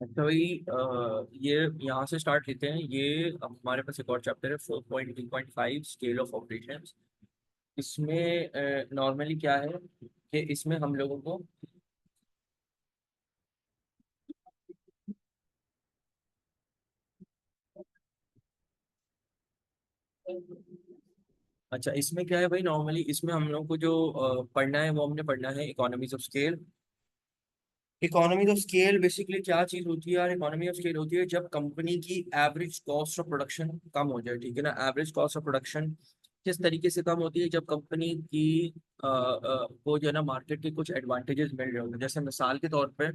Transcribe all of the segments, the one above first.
तो भाई ये यहाँ से स्टार्ट लेते हैं। ये अब हमारे पास एक और चैप्टर है 4.2.5 स्केल ऑफ ऑपरेशंस। इसमें नॉर्मली क्या है कि इसमें हम लोगों को अच्छा, इसमें क्या है भाई, नॉर्मली इसमें हम लोग को जो पढ़ना है वो हमने पढ़ना है economies of scale. Economies of scale basically क्या चीज होती है यार? इकोनॉमी ऑफ स्केल होती है जब कंपनी की एवरेज कॉस्ट ऑफ प्रोडक्शन कम हो जाए, ठीक है ना। एवरेज कॉस्ट ऑफ प्रोडक्शन किस तरीके से कम होती है? जब कंपनी की वो जो है ना मार्केट के कुछ एडवांटेजेस मिल रहे होते हैं। जैसे मिसाल के तौर पे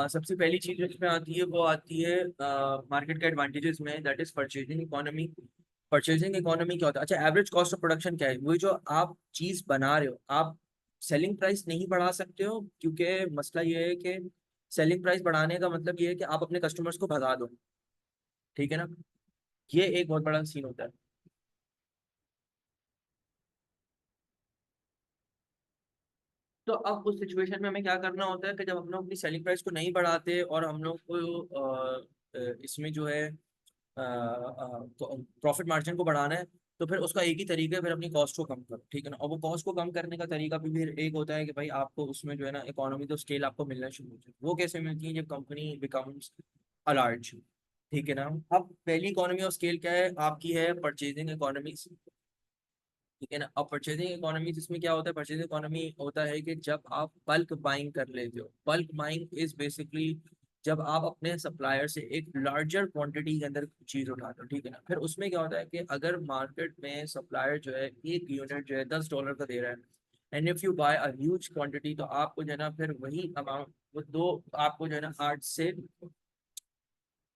सबसे पहली चीज जो इसमें आती है वो आती है मार्केट के एडवांटेजेस में, that is purchasing economy. Purchasing economy क्या होता है? अच्छा, एवरेज कॉस्ट ऑफ प्रोडक्शन क्या है? वही जो आप चीज बना रहे हो, आप सेलिंग प्राइस नहीं बढ़ा सकते हो, क्योंकि मसला ये है कि सेलिंग प्राइस बढ़ाने का मतलब ये है कि आप अपने कस्टमर्स को भगा दो, ठीक है ना। ये एक बहुत बड़ा सीन होता है। तो अब उस सिचुएशन में हमें क्या करना होता है कि जब हम लोग अपनी सेलिंग प्राइस को नहीं बढ़ाते और हम लोग को इसमें जो है प्रॉफिट मार्जिन को बढ़ाना है, तो फिर उसका एक ही तरीका है, फिर अपनी कॉस्ट को कम करो, ठीक है ना। और वो कॉस्ट को कम करने का तरीका भी फिर एक होता है कि भाई आपको उसमें जो है ना इकोनॉमी तो स्केल आपको मिलना शुरू हो जाए। वो कैसे मिलती है? जब कंपनी बिकम्स अ लार्ज, ठीक है ना। अब पहली इकोनॉमी ऑफ स्केल क्या है आपकी? है परचेजिंग इकोनॉमी, ठीक है ना। अब परचेजिंग इकोनॉमी जिसमें क्या होता है? परचेजिंग इकोनॉमी होता है कि जब आप बल्क बाइंग कर लेते हो। बल्क बाइंग इज बेसिकली जब आप अपने सप्लायर से एक लार्जर क्वांटिटी के अंदर चीज उठाते हो, ठीक है ना। फिर उसमें क्या होता है कि अगर मार्केट में सप्लायर जो है एक यूनिट जो है $10 का दे रहा है, and if you buy a huge quantity, तो आपको जो है ना फिर वही अमाउंट, वो दो आपको जो है ना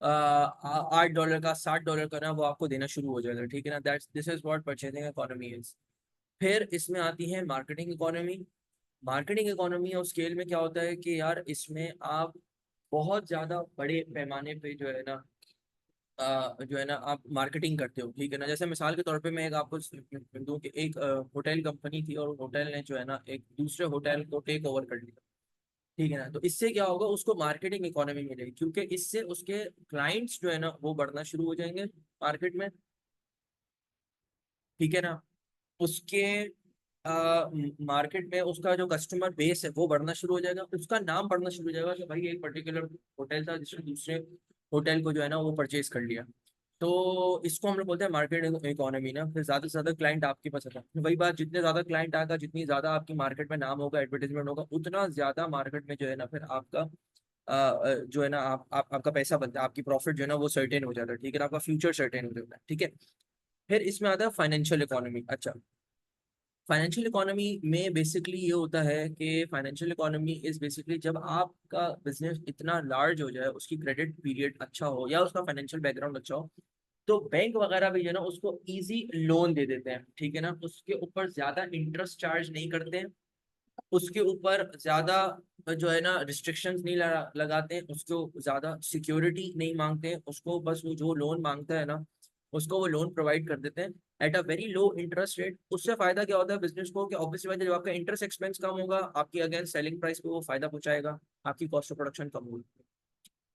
8 डॉलर का, $60 का ना वो आपको देना शुरू हो जाएगा, ठीक है ना। That's this is what purchasing economy is. फिर इसमें आती है मार्केटिंग इकोनॉमी। मार्केटिंग इकोनॉमी और स्केल में क्या होता है कि यार इसमें आप बहुत ज्यादा बड़े पैमाने पे जो है ना जो है ना आप मार्केटिंग करते हो, ठीक है ना। जैसे मिसाल के तौर पे मैं एक आपको दूं कि एक होटल कंपनी थी और होटल ने जो है ना एक दूसरे होटल को टेक ओवर कर लिया, ठीक है ना। तो इससे क्या होगा? उसको मार्केटिंग इकोनॉमी मिलेगी, क्योंकि इससे उसके क्लाइंट्स जो है ना वो बढ़ना शुरू हो जाएंगे मार्केट में, ठीक है ना। उसके मार्केट में उसका जो कस्टमर बेस है वो बढ़ना शुरू हो जाएगा, उसका नाम बढ़ना शुरू हो जाएगा कि भाई एक पर्टिकुलर होटल था जिसने दूसरे होटल को जो है ना वो परचेज कर लिया। तो इसको हम लोग बोलते हैं मार्केट इकोनॉमी ना। फिर ज्यादा से ज्यादा क्लाइंट आपके पास आता है। वही बात, जितने ज्यादा क्लाइंट आएगा, जितनी ज्यादा आपकी मार्केट में नाम होगा, एडवर्टाइजमेंट होगा, उतना ज्यादा मार्केट में जो है ना फिर आपका जो है ना आपका पैसा बनता है, आपकी प्रॉफिट जो है ना वो सर्टेन हो जाता है, ठीक है ना। आपका फ्यूचर सर्टेन हो जाता है, ठीक है। फिर इसमें आता है फाइनेंशियल इकोनॉमी। अच्छा, फाइनेंशियल इकोनॉमी में बेसिकली ये होता है कि फाइनेंशियल इकोनॉमी इज बेसिकली जब आपका बिजनेस इतना लार्ज हो जाए, उसकी क्रेडिट पीरियड अच्छा हो या उसका फाइनेंशियल बैकग्राउंड अच्छा हो, तो बैंक वगैरह भी जो है ना उसको इजी लोन दे देते हैं, ठीक है ना। उसके ऊपर ज्यादा इंटरेस्ट चार्ज नहीं करते हैं, उसके ऊपर ज्यादा जो है ना रिस्ट्रिक्शंस नहीं लगाते हैं, उसको ज्यादा सिक्योरिटी नहीं मांगते हैं, उसको बस वो जो लोन मांगता है ना उसको वो लोन प्रोवाइड कर देते हैं at a very low interest rate. उससे फायदा क्या होता है बिजनेस को? कि ऑब्वियसली बात है, जब आपका इंटरेस्ट एक्सपेंस कम होगा, आपकी अगेंस्ट सेलिंग प्राइस पे वो फायदा पहुंचाएगा, आपकी कॉस्ट ऑफ प्रोडक्शन कम होगी।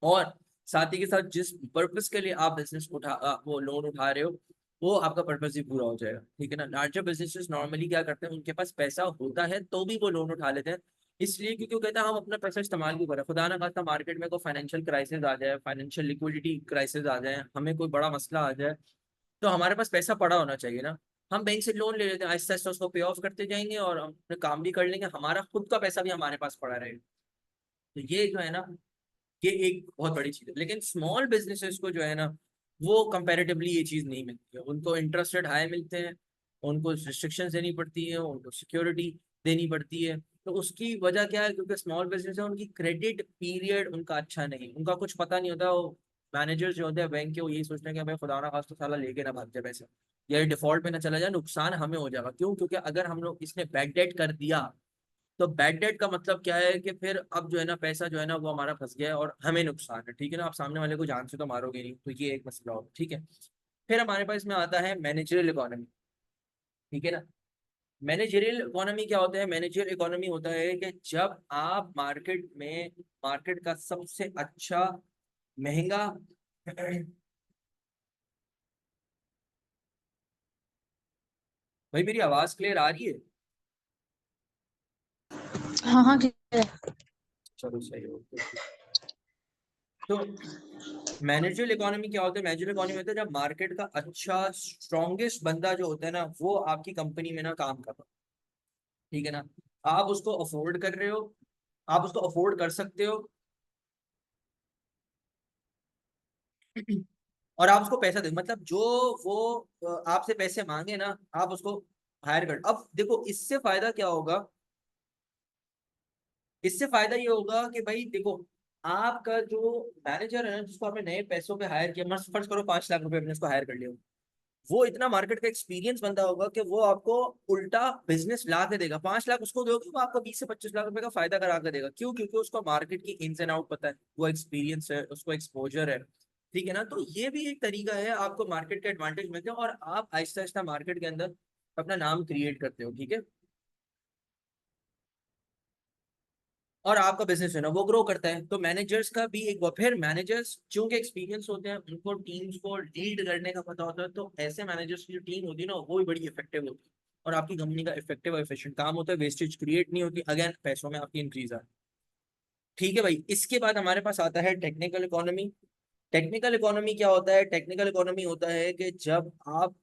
और साथ ही के साथ जिस पर्पस के लिए आप बिजनेस वो लोन उठा रहे हो, वो आपका पर्पस भी पूरा हो जाएगा, ठीक है ना। लार्जर बिजनेसेस नॉर्मली क्या करते हैं? उनके पास पैसा होता है तो भी वो लोन उठा लेते हैं, इसलिए क्योंकि वो कहते हैं हम अपना पैसा इस्तेमाल क्यों करें। खुदा ना खास्ता मार्केट में कोई फाइनेंशियल क्राइसिस आ जाए, फाइनेंशियल लिक्विडिटी क्राइसिस आ जाए, हमें कोई बड़ा मसला आ जाए, तो हमारे पास पैसा पड़ा होना चाहिए ना। हम बैंक से लोन ले लेते हैं, आहिस्ता आहिस्ता उसको पे ऑफ करते जाएंगे और हम अपने काम भी कर लेंगे, हमारा खुद का पैसा भी हमारे पास पड़ा रहेगा। तो ये जो है ना ये एक बहुत बड़ी चीज है। लेकिन स्मॉल बिजनेसेस को जो है ना वो कंपैरेटिवली ये चीज नहीं मिलती है, उनको इंटरेस्ट रेट हाई मिलते हैं, उनको रिस्ट्रिक्शंस देनी पड़ती है, उनको सिक्योरिटी देनी पड़ती है। तो उसकी वजह क्या है? क्योंकि स्मॉल बिजनेस है, उनकी क्रेडिट पीरियड उनका अच्छा नहीं, उनका कुछ पता नहीं होता। वो मैनेजर्स जो होते हैं बैंक के, वो यही सोचते हैं कि भाई खुदा ना खास्ता साला लेके ना भाग जाए पैसे, या डिफॉल्ट में ना चला जाए, नुकसान हमें हो जाएगा। क्यों? क्योंकि अगर हम लोग इसने बैड डेट कर दिया, तो बैड डेट का मतलब क्या है कि फिर अब जो है ना पैसा जो है ना वो हमारा फंस गया है और हमें नुकसान है, ठीक है ना। आप सामने वाले को जान से तो मारोगे नहीं, तो ये एक मसला होगा, ठीक है। फिर हमारे पास इसमें आता है मैनेजरियल इकोनॉमी, ठीक है ना। मैनेजरियल इकोनॉमी क्या होता है? मैनेजरियल इकोनॉमी होता है कि जब आप मार्केट में, मार्केट का सबसे अच्छा, महंगा भाई मेरी आवाज क्लियर आ रही है? हाँ हाँ ठीक है। चलो सही हो। तो मैनेजरियल इकोनॉमी क्या होता है? मैनेजरियल इकोनॉमी होता है जब मार्केट का अच्छा स्ट्रॉन्गेस्ट बंदा जो होता है ना, वो आपकी कंपनी में ना काम कर रहा है, ठीक है ना, आप उसको अफोर्ड कर रहे हो, आप उसको अफोर्ड कर सकते हो और आप उसको पैसा दे, मतलब जो वो आपसे पैसे मांगे ना, आप उसको हायर कर। अब देखो इससे फायदा क्या होगा? इससे फायदा ये होगा कि भाई देखो, आपका जो मैनेजर है ना, जिसको आपने नए पैसों पे हायर किया, मस्त फर्ज करो 5 लाख रुपए अपने उसको हायर कर लिया, वो इतना मार्केट का एक्सपीरियंस बंदा होगा कि वो आपको उल्टा बिजनेस ला के देगा। 5 लाख उसको दोगे, वो आपको 20 से 25 लाख रुपए का फायदा करा के देगा। क्यों? क्योंकि उसको मार्केट की इन्स एंड आउट पता है, वो एक्सपीरियंस है, उसको एक्सपोजर है, ठीक है ना। तो ये भी एक तरीका है, आपको मार्केट के एडवांटेज मिलते हैं और आप आहिस्ता आहिस्ता मार्केट के अंदर अपना नाम क्रिएट करते हो, ठीक है। और आपका बिजनेस है ना वो ग्रो करता है। तो मैनेजर्स का भी एक, फिर मैनेजर्स चूंकि एक्सपीरियंस होते हैं, उनको टीम्स को लीड करने का पता होता है, तो ऐसे मैनेजर्स की जो टीम होती है ना, वो भी बड़ी इफेक्टिव होती है और आपकी कंपनी का इफेक्टिव और एफिशिएंट काम होता है, वेस्टेज क्रिएट नहीं होती, अगेन पैसों में आपकी इंक्रीज आती है, ठीक है भाई। इसके बाद हमारे पास आता है टेक्निकल इकोनॉमी। टेक्निकल इकोनॉमी क्या होता है? टेक्निकल इकोनॉमी होता है कि जब आप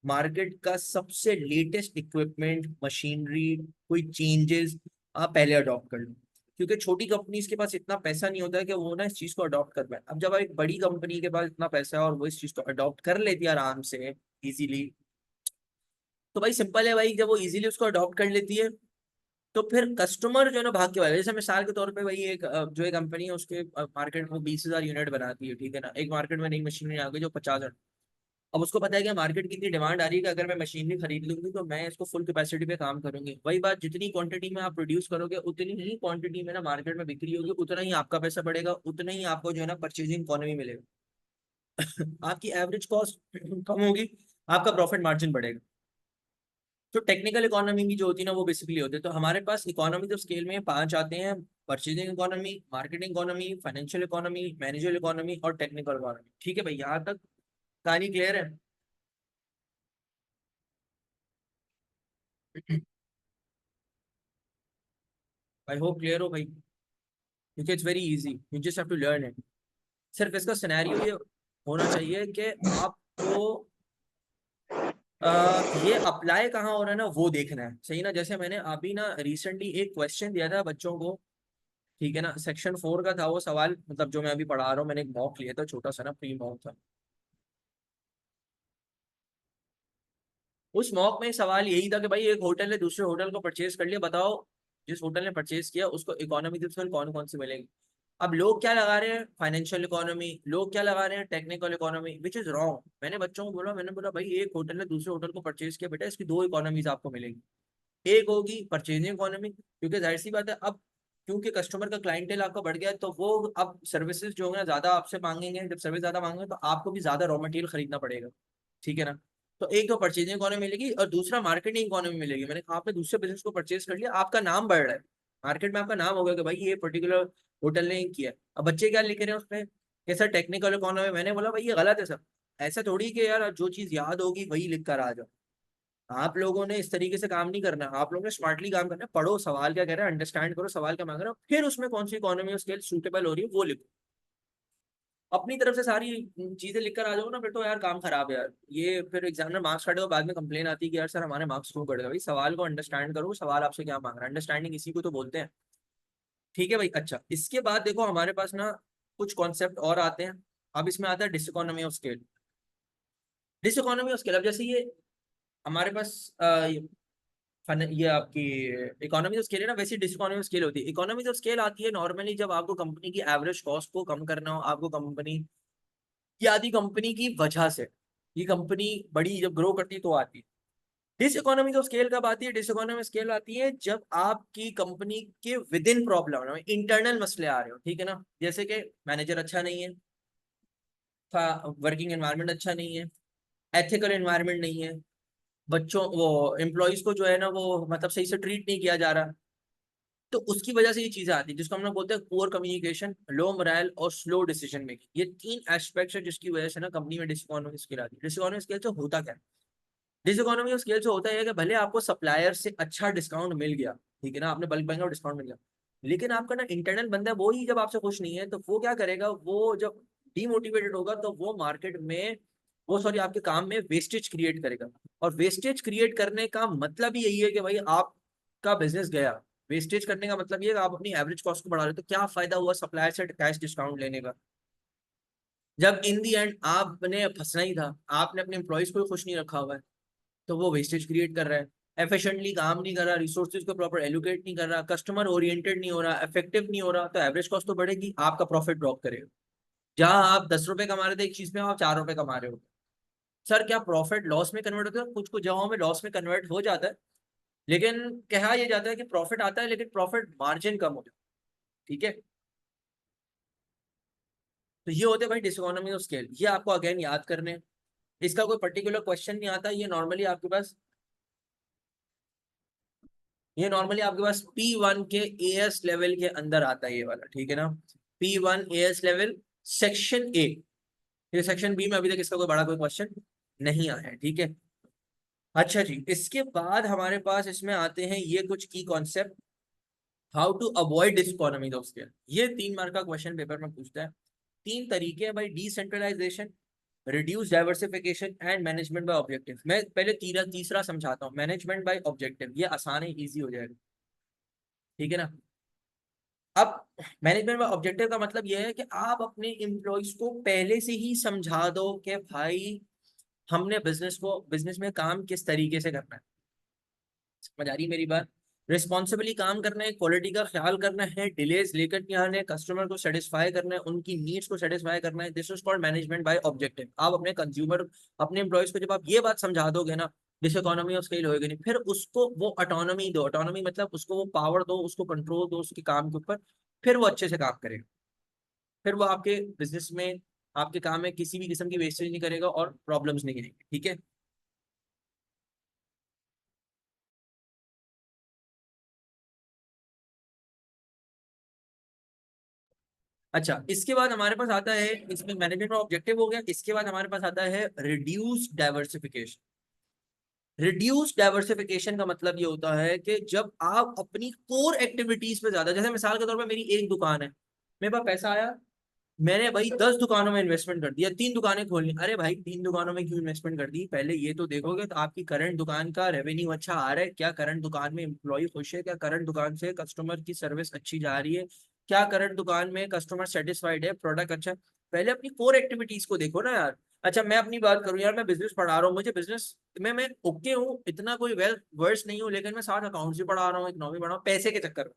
मार्केट का सबसे लेटेस्ट इक्विपमेंट, मशीनरी, कोई चेंजेस आप पहले अडॉप्ट कर लो, क्योंकि छोटी कंपनीज के पास इतना पैसा नहीं होता है कि वो ना इस चीज को अडॉप्ट कर पाए। अब जब एक बड़ी कंपनी के पास इतना पैसा है और वो इस चीज को अडॉप्ट कर लेती है आराम से, इजीली, तो भाई सिंपल है भाई, जब वो इजीली उसको अडॉप्ट कर लेती है, तो फिर कस्टमर जो है ना भाग के वाले, जैसे मिसाल के तौर पे भाई एक जो एक कंपनी है, उसके मार्केट में 20,000 यूनिट बनाती है, ठीक है ना, एक मार्केट में नई मशीनरी आ गई जो 50,000। अब उसको पता है कि मार्केट की इतनी डिमांड आ रही है कि अगर मैं मशीनरी खरीद लूंगी तो मैं इसको फुल कैपेसिटी पे काम करूंगी। वही बात, जितनी क्वांटिटी में आप प्रोड्यूस करोगे उतनी ही क्वांटिटी में ना मार्केट में बिक्री होगी, उतना ही आपका पैसा बढ़ेगा, उतना ही आपको जो है ना परचेजिंग इकोनॉमी मिलेगा। आपकी एवरेज कॉस्ट कम होगी, आपका प्रॉफिट मार्जिन बढ़ेगा। तो टेक्निकल इकोनॉमी भी जो होती है ना, वो बेसिकली होती है। तो हमारे पास इकोनॉमी तो स्केल में 5 आते हैं: purchasing economy, marketing economy, financial economy, manager economy और टेक्निकल इकोनॉमी, ठीक है भाई, यहाँ तक कहानी क्लियर है? आई होप क्लियर हो भाई, क्योंकि it's very easy, you just have to learn it. सिर्फ इसका सिनेरियो ये होना चाहिए कि आपको ये अप्लाई कहाँ हो रहा है ना, वो देखना है, सही ना। जैसे मैंने अभी ना रिसेंटली एक क्वेश्चन दिया था बच्चों को, ठीक है ना, सेक्शन 4 का था वो सवाल, मतलब जो मैं अभी पढ़ा रहा हूँ, मैंने एक मॉक लिया था, छोटा सा ना प्री मॉक था। उस मॉक में सवाल यही था कि भाई एक होटल ने दूसरे होटल को परचेज कर लिया, बताओ जिस होटल ने परचेज किया उसको इकोनॉमी डिफरेंस कौन कौन सी मिलेगी। अब लोग क्या लगा रहे हैं? Financial economy. लोग क्या लगा रहे हैं? Technical economy, which is wrong. मैंने बच्चों को बोला, मैंने बोला भाई एक होटल ने दूसरे होटल को परचेज किया, बेटा इसकी दो इकोनॉमीज आपको मिलेगी। एक होगी परचेजिंग इकोनॉमी, क्योंकि जाहिर सी बात है, अब क्योंकि कस्टमर का क्लाइंटेल आपका बढ़ गया है, तो वो अब सर्विसेज जो है ना ज्यादा आपसे मांगेंगे। जब सर्विस ज्यादा मांगेंगे तो आपको भी ज्यादा रॉ मटेरियल खरीदना पड़ेगा, ठीक है ना। तो एक तो परचेजिंग इकोनॉमी मिलेगी और दूसरा मार्केटिंग इकोनॉमी मिलेगी। मैंने कहा आपने दूसरे बिजनेस को परचेज कर लिया, आपका नाम बढ़ रहा है, मार्केट में आपका नाम हो गया कि भाई ये पर्टिकुलर होटल ने ही किया है। अब बच्चे क्या लिख रहे हैं उसमें कि सर टेक्निकल इकोनॉमी। मैंने बोला भाई ये गलत है सर, ऐसा थोड़ी कि यार जो चीज याद होगी वही लिख कर आ जाओ। आप लोगों ने इस तरीके से काम नहीं करना, आप लोगों ने स्मार्टली काम करना है। पढ़ो सवाल क्या कह रहा है, अंडरस्टैंड करो सवाल क्या मांग रहा है, फिर उसमें कौन सी इकोनॉमी स्केल सूटेबल हो रही है वो लिखो। अपनी तरफ से सारी चीजें लिखकर आ जाओ ना, फिर तो यार काम खराब है यार। ये फिर एग्जामिनर मार्क्स काटेगा, बाद में कंप्लेन आती है कि यार सर हमारे मार्क्स क्यों कटेगा। भाई सवाल को अंडरस्टैंड करो, सवाल आपसे क्या मांग रहा है, अंडरस्टैंडिंग इसी को तो बोलते हैं, ठीक है भाई। अच्छा, इसके बाद देखो हमारे पास ना कुछ कॉन्सेप्ट और आते हैं। अब इसमें आता है diseconomy of scale. डिसइकोनॉमी of scale, अब जैसे ये हमारे पास ये आपकी इकोनॉमी ऑफ स्केल है ना, वैसी डिसइकोनॉमी ऑफ स्केल होती है। इकोनॉमी ऑफ स्केल आती है नॉर्मली जब आपको कंपनी की एवरेज कॉस्ट को कम करना हो, आपको कंपनी की आधी कंपनी की वजह से, ये कंपनी बड़ी जब ग्रो करती है तो आती है। डिस इकोनॉमी ऑफ स्केल कब आती है? डिस इकोनॉमी स्केल आती है जब आपकी कंपनी के विद इन प्रॉब्लम, इंटरनल मसले आ रहे हो, ठीक है ना। जैसे कि मैनेजर अच्छा नहीं है, वर्किंग एनवायरनमेंट अच्छा नहीं है, एथिकल एनवायरनमेंट नहीं है, बच्चों वो एम्प्लॉयज को जो है ना वो मतलब सही से ट्रीट नहीं किया जा रहा। तो उसकी वजह से ये चीजें आती है जिसको हम लोग बोलते हैं पुअर कम्युनिकेशन, लो मोरल और स्लो डिसीजन मेकिंग। ये तीन एस्पेक्ट्स है जिसकी वजह से ना कंपनी में डिसइकोनॉमी स्किल आती है। डिसइकोनॉमी स्किल से होता क्या है? डिसइकोनॉमी स्किल से होता है कि भले आपको सप्लायर से अच्छा डिस्काउंट मिल गया, ठीक है ना, आपने बल्क बैंक और डिस्काउंट मिल गया, लेकिन आपका ना इंटरनल बंदा वो ही जब आपसे खुश नहीं है तो वो क्या करेगा, वो जब डीमोटिवेटेड होगा तो वो मार्केट में, वो सॉरी आपके काम में वेस्टेज क्रिएट करेगा। और वेस्टेज क्रिएट करने का मतलब ही यही है कि भाई आपका बिजनेस गया। वेस्टेज करने का मतलब ये है कि आप अपनी एवरेज कॉस्ट को बढ़ा रहे हो, तो क्या फायदा हुआ सप्लायर से कैश डिस्काउंट लेने का, जब इन दी एंड आपने फंसना ही था, आपने अपने एम्प्लॉयज को भी खुश नहीं रखा हुआ है। तो वो वेस्टेज क्रिएट कर रहा है, एफिशिएंटली काम नहीं कर रहा, रिसोर्सेज को प्रॉपर एलोकेट नहीं कर रहा, कस्टमर ओरिएंटेड नहीं हो रहा, इफेक्टिव नहीं हो रहा, तो एवरेज कॉस्ट तो बढ़ेगी, आपका प्रॉफिट ड्रॉप करेगा। जहां आप 10 रुपए कमा रहे थे एक चीज में, आप 4 रुपए कमा रहे हो। सर क्या प्रॉफिट लॉस में कन्वर्ट होता है? कुछ कुछ जगहों में लॉस में कन्वर्ट हो जाता है, लेकिन कहा यह जाता है कि प्रॉफिट आता है लेकिन प्रॉफिट मार्जिन कम हो जाता है। ठीक है, तो ये होते हैं भाई डिसइकोनॉमी ऑफ स्केल। ये आपको अगेन याद करने हैं। इसका कोई पर्टिकुलर क्वेश्चन नहीं आता, ये नॉर्मली आपके पास P1 के एएस लेवल के अंदर आता है ये वाला, ठीक है ना। P1 as level section A. ये सेक्शन बी में अभी तक इसका कोई बड़ा कोई क्वेश्चन नहीं आया है, ठीक है। अच्छा जी, इसके बाद हमारे पास इसमें आते हैं ये कुछ की concept, how to avoid diseconomy of scale. ये 3 मार्क का क्वेश्चन पेपर में पूछता है। 3 तरीके हैं भाई, decentralization, reduce diversification and management by objective. मैं पहले तीसरा समझाता हूँ, मैनेजमेंट बाय ऑब्जेक्टिव, ये आसान है, इजी हो जाएगा, ठीक है ना। अब मैनेजमेंट बाय ऑब्जेक्टिव का मतलब यह है कि आप अपने एम्प्लॉयज को पहले से ही समझा दो कि भाई हमने बिजनेस में काम किस तरीके से करना है। समझ आ रही है मेरी बात? रिस्पॉन्सिबली काम करना है, क्वालिटी का ख्याल करना है, डिलेज लेकर नहीं आने, कस्टमर को सेटिस्फाई करना है, उनकी नीड्स को सेटिस्फाई करना है। This is called management by objective. आप अपने कंज्यूमर, अपने एम्प्लॉयज को जब आप ये बात समझा दोगे ना, डिस इकोनॉमी ऑफ स्केल होएगी नहीं। फिर उसको वो ऑटोनॉमी दो, ऑटोनॉमी मतलब उसको वो पावर दो, उसको कंट्रोल दो उसके काम के ऊपर, फिर वो अच्छे से काम करेगा। फिर वो आपके बिजनेस में, आपके काम में किसी भी किस्म की वेस्टेज नहीं करेगा और प्रॉब्लम्स नहीं आएंगी, ठीक है। अच्छा, इसके बाद हमारे पास आता है, इसमें मैनेजमेंट का ऑब्जेक्टिव हो गया, इसके बाद हमारे पास आता है रिड्यूस डाइवर्सिफिकेशन। रिड्यूस डाइवर्सिफिकेशन का मतलब ये होता है कि जब आप अपनी कोर एक्टिविटीज पे ज्यादा, जैसे मिसाल के तौर पर मेरी एक दुकान है, मेरे पास पैसा आया, मैंने भाई 10 दुकानों में इन्वेस्टमेंट कर दिया, 3 दुकानें खोलनी। अरे भाई 3 दुकानों में क्यों इन्वेस्टमेंट कर दी? पहले ये तो देखोगे तो आपकी करंट दुकान का रेवेन्यू अच्छा आ रहा है क्या, करंट दुकान में एम्प्लॉय खुश है क्या, करंट दुकान से कस्टमर की सर्विस अच्छी जा रही है क्या, करंट दुकान में कस्टमर सेटिस्फाइड है, प्रोडक्ट अच्छा है? पहले अपनी कोर एक्टिविटीज को देखो ना यार। अच्छा मैं अपनी बात करूं यार, मैं बिजनेस पढ़ा रहा हूँ, मुझे बिजनेस में मैं ओके हूँ, इतना कोई वेल वर्स नहीं हूँ, लेकिन मैं साथ अकाउंट्स भी पढ़ा रहा हूँ, इकोनॉमी पढ़ा रहा हूँ, पैसे के चक्कर में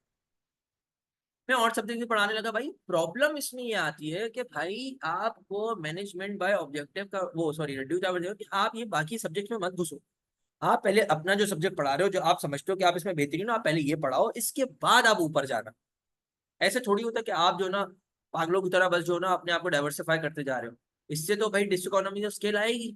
मैं और सब्जेक्ट भी पढ़ाने लगा। भाई प्रॉब्लम इसमें ये आती है कि भाई आपको मैनेजमेंट बाय ऑब्जेक्टिव का वो सॉरी रिड्यूस कि आप ये बाकी सब्जेक्ट में मत घुसो। आप पहले अपना जो सब्जेक्ट पढ़ा रहे हो, जो आप समझते हो कि आप इसमें बेहतरीन हो, आप पहले ये पढ़ाओ, इसके बाद आप ऊपर जाना। ऐसे थोड़ी होता कि आप जो ना पागलों की तरह बस जो ना अपने आप को डाइवर्सिफाई करते जा रहे हो। इससे तो भाई डिसइकोनॉमी ऑफ स्केल आएगी।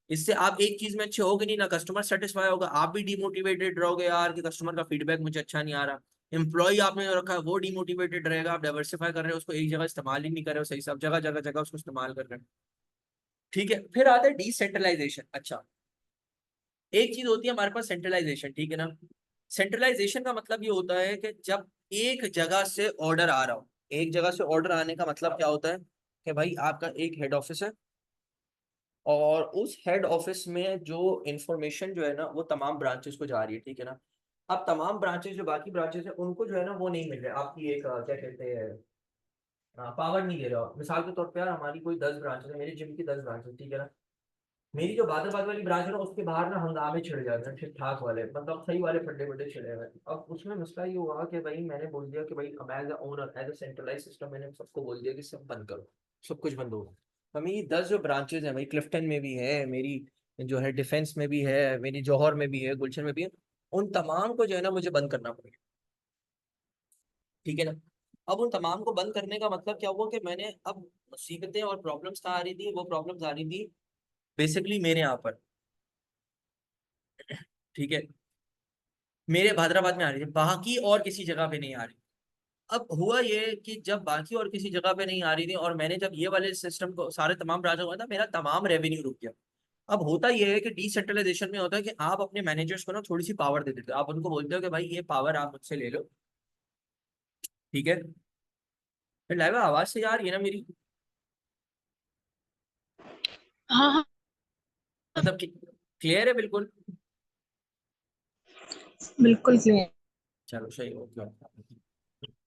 इससे आप एक चीज में अच्छे होगे नहीं, ना कस्टमर सेटिस्फाई होगा, आप भी डिमोटिवेटेड रहोगे यार कि कस्टमर का फीडबैक मुझे अच्छा नहीं आ रहा। एम्प्लॉय आपने जो रखा है वो डिमोटिवेटेड रहेगा, आप डाइवर्सिफाई कर रहे हो, उसको एक जगह इस्तेमाल ही नहीं कर रहे हो सही से, आप जगह जगह जगह उसको इस्तेमाल कर रहे हो। ठीक है, फिर आता है डिसेंट्रलाइजेशन। अच्छा, एक चीज होती है हमारे पास सेंट्रलाइजेशन, ठीक है ना। सेंट्रलाइजेशन का मतलब ये होता है कि जब एक जगह से ऑर्डर आ रहा हो, एक जगह से ऑर्डर आने का मतलब क्या होता है कि भाई आपका एक हेड ऑफिस है, और उस हेड ऑफिस में जो इंफॉर्मेशन जो है ना वो तमाम ब्रांचेस को जा रही है, ठीक है ना। अब तमाम ब्रांचेस जो बाकी ब्रांचेस है उनको जो है ना वो नहीं मिल रहा है, आपकी एक क्या कहते हैं, पावर नहीं दे रहा हो। मिसाल के तौर पे यार हमारी कोई 10 ब्रांचेस है, मेरी जिम की 10 ब्रांचेस, ठीक है ना। मेरी जो बादल वाली ब्रांच है ना उसके बाहर ना हंगामे छिड़ जाते हैं, ठीक ठाक वाले मतलब सही वाले फड्डे फड्डे छिड़े हुए हैं। अब उसमें मसला ये हुआ कि भाई मैंने बोल दिया कि भाई अब as a owner, as a centralize system, मैंने सबको बोल दिया कि सब बंद करो, सब कुछ बंद होगा। तो मेरी 10 जो ब्रांचेज है भाई, क्लिफ्टन में भी है मेरी, जो है डिफेंस में भी है मेरी, जौहर में भी है, गुलशन में भी है, उन तमाम को जो है ना मुझे बंद करना पड़ेगा, ठीक है ना। अब उन तमाम को बंद करने का मतलब क्या हुआ कि मैंने अब मुसीबतें और प्रॉब्लम्स कहाँ आ रही थी, वो प्रॉब्लम्स आ रही थी बेसिकली मेरे यहाँ पर। ठीक है, मेरे हैदराबाद में आ रही थी, बाकी और किसी जगह पे नहीं आ रही। अब हुआ ये कि जब बाकी और किसी जगह पे नहीं आ रही थी और मैंने जब ये वाले सिस्टम को सारे तमाम ब्रांचों हुआ था, मेरा तमाम रेवेन्यू रुक गया। अब होता ये है कि डिसेंट्रलाइजेशन में होता है कि आप अपने मैनेजर्स को ना थोड़ी सी पावर दे देते हो, आप उनको बोलते हो कि भाई ये पावर आप मुझसे ले लो। ठीक है, फिर लाइव आवाज से यार ये ना मेरी, हाँ हाँ, मतलब क्लियर है बिल्कुल। बिल्कुल क्लियर। चलो सही हो गया।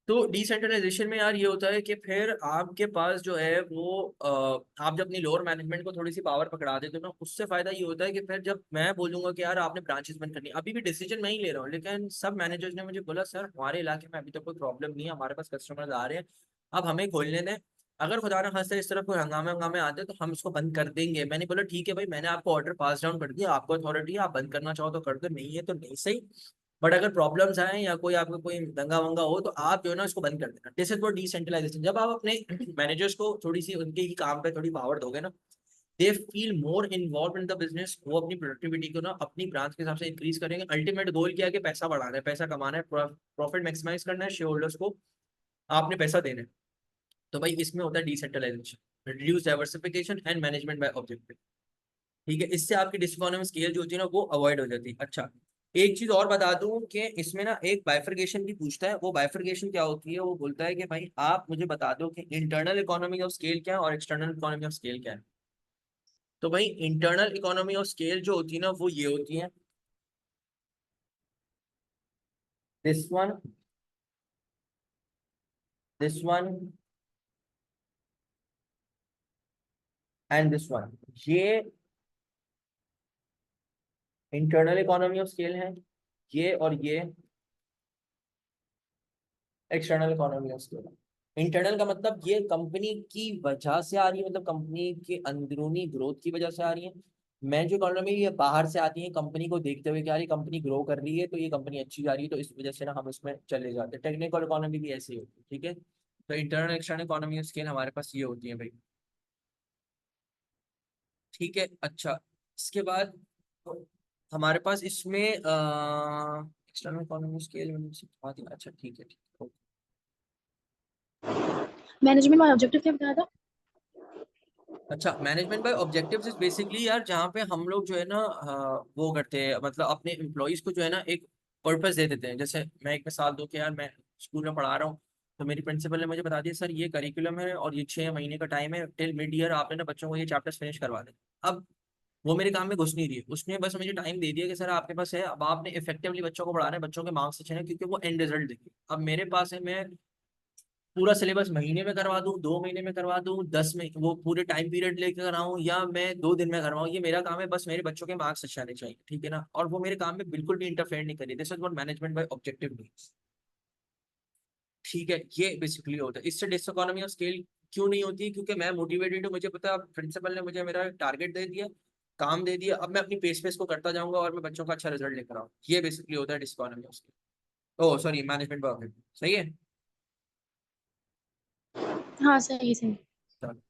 तो डिसेंट्रलाइजेशन में यार ये होता है कि फिर आपके पास जो है वो आप जब अपनी लोअर मैनेजमेंट को थोड़ी सी पावर पकड़ा देते हो ना, उससे फायदा ये होता है कि फिर जब मैं बोलूंगा कि यार आपने ब्रांचेस बंद करनी है, अभी भी डिसीजन मैं ही ले रहा हूँ, लेकिन सब मैनेजर्स ने मुझे बोला सर हमारे इलाके में अभी तक कोई प्रॉब्लम नहीं है, हमारे पास कस्टमर्स आ रहे हैं, अब हमें खोलने दें। अगर खुदा ना खास्ता इस तरफ कोई हंगामे हंगामे आते हैं तो हम इसको बंद कर देंगे। मैंने बोला ठीक है भाई, मैंने आपको ऑर्डर पास डाउन कर दिया, आपको अथॉरिटी है, आप बंद करना चाहो तो कर दो, नहीं है तो नहीं सही। बट अगर प्रॉब्लम्स आए या कोई आपको कोई दंगा वंगा हो तो आप जो है ना उसको बंद कर देना। This is for decentralization. जब आप अपने मैनेजर्स को थोड़ी सी उनके ही काम पे थोड़ी पावर दोगे ना, they feel more involve in the business, वो अपनी प्रोडक्टिविटी को ना अपनी ब्रांच के हिसाब से इंक्रीज करेंगे। अल्टीमेट गोल क्या है कि पैसा बढ़ाना है, पैसा कमाना है, प्रॉफिट मैक्सिमाइज करना है, शेयर होल्डर्स को आपने पैसा देना है। तो भाई इसमें होता है decentralization, reduce diversification and management by objective. ठीक है, इससे आपकी डिसइकोनॉमिक स्केल जो होती है ना वो अवॉइड हो जाती है। अच्छा, एक चीज और बता दूं कि इसमें ना एक बाइफरकेशन भी पूछता है। वो बाइफरकेशन क्या होती है, वो बोलता है कि भाई आप मुझे बता दो कि इंटरनल इकोनॉमी ऑफ स्केल क्या है और एक्सटर्नल इकोनॉमी ऑफ स्केल क्या है। तो भाई इंटरनल इकोनॉमी ऑफ स्केल जो होती है ना वो ये होती है, this one, this one and this one. ये इंटरनल इकोनॉमी ऑफ स्केल है, ये और ये external economy of scale. Internal का मतलब ये कंपनी की वजह से आ रही है, मतलब कंपनी के अंदरूनी ग्रोथ की वजह से आ रही है। मैं जो इकोनॉमी ये बाहर से आती है, कंपनी को देखते हुए कि यार ये कंपनी ग्रो कर रही है तो ये कंपनी अच्छी जा रही है, तो इस वजह से ना हम इसमें चले जाते हैं। टेक्निकल इकोनॉमी भी ऐसी होती है। ठीक है, तो internal external economy of scale हमारे पास ये होती है भाई। ठीक है, अच्छा, इसके बाद हमारे पास इसमें एक्सटर्नल इकोनॉमी स्केल मैंने सिखा दिया। अच्छा ठीक है, ठीक है। मैनेजमेंट और ऑब्जेक्टिव क्या बताया था? अच्छा, management by objectives is basically यार जहाँ पे हम लोग जो है ना वो करते हैं, मतलब अपने एम्प्लॉयज को जो है ना एक पर्पस दे देते हैं। जैसे मैं एक मिसाल दूं कि यार मैं स्कूल में पढ़ा रहा हूँ, तो मेरी प्रिंसिपल ने मुझे बता दिया सर ये करिकुलम है और ये 6 महीने का टाइम है, टिल मिड ईयर आपने ना बच्चों को ये चैप्टर्स फिनिश करवा दे। अब वो मेरे काम में घुस नहीं रही है, उसने बस मुझे टाइम दे दिया कि सर आपके पास है, अब आपने इफेक्टिवली बच्चों को पढ़ाना है, बच्चों के मार्क्स अच्छे हैं क्योंकि वो एंड रिजल्ट देंगे। अब मेरे पास है, मैं पूरा सिलेबस महीने में करवा दूं, 2 महीने में करवा दूं, 10 में वो पूरे टाइम पीरियड लेकर कराऊं, या मैं 2 दिन में करवाऊं, ये मेरा काम है। बस मेरे बच्चों के मार्क्स अच्छे आने चाहिए, ठीक है ना, और वो मेरे काम में बिल्कुल भी इंटरफेयर नहीं करिए। This is what management by objective means. ठीक है, ये बेसिकली होता है। इससे डिसइकोनॉमी ऑफ स्केल क्यों नहीं होती, क्योंकि मैं मोटिवेटेड हूँ, मुझे पता प्रिंसिपल ने मुझे मेरा टारगेट दे दिया, काम दे दिया, अब मैं अपनी पेस पेस को करता जाऊंगा और मैं बच्चों का अच्छा रिजल्ट लेकर आऊँ। ये बेसिकली होता है diseconomy of scale, oh sorry management by objective. सही है। हाँ, सही सही। चलो।